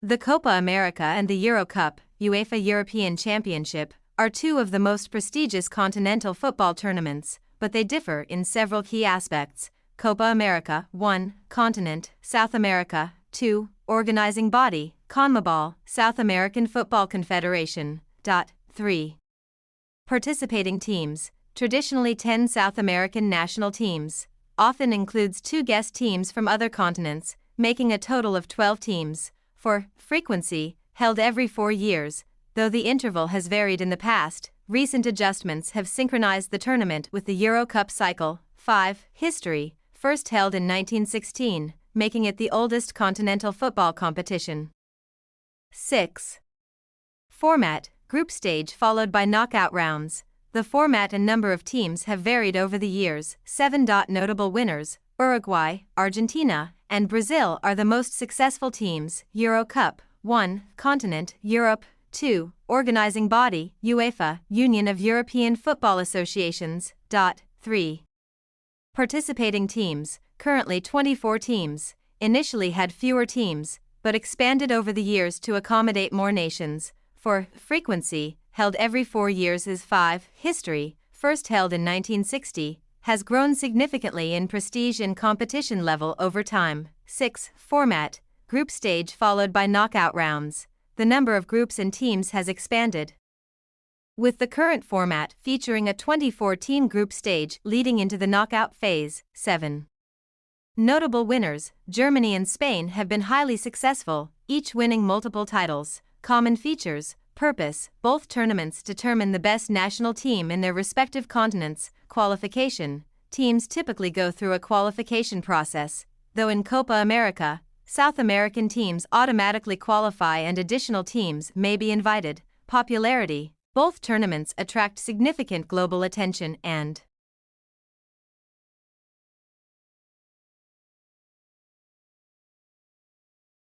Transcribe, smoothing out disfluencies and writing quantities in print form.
The Copa América and the Euro Cup, UEFA European Championship, are two of the most prestigious continental football tournaments, but they differ in several key aspects. Copa América 1. Continent, South America 2. Organizing body, CONMEBOL, South American Football Confederation. 3. Participating teams, traditionally 10 South American national teams, often includes 2 guest teams from other continents, making a total of 12 teams. For frequency, held every 4 years, though the interval has varied in the past, recent adjustments have synchronized the tournament with the Euro Cup cycle. 5. History, first held in 1916, making it the oldest continental football competition. 6. Format, group stage followed by knockout rounds. The format and number of teams have varied over the years. 7. Notable winners, Uruguay, Argentina, and Brazil are the most successful teams. Euro Cup 1. Continent, Europe 2. Organizing body, UEFA, Union of European Football Associations. 3. Participating teams, currently 24 teams, initially had fewer teams, but expanded over the years to accommodate more nations. For frequency, held every 4 years is 5. History, first held in 1960, has grown significantly in prestige and competition level over time. 6. Format, group stage followed by knockout rounds. The number of groups and teams has expanded, with the current format featuring a 24-team group stage leading into the knockout phase. 7. Notable winners, Germany and Spain have been highly successful, each winning multiple titles. Common features, purpose, both tournaments determine the best national team in their respective continents. Qualification, teams typically go through a qualification process, though in Copa América, South American teams automatically qualify and additional teams may be invited. Popularity, both tournaments attract significant global attention and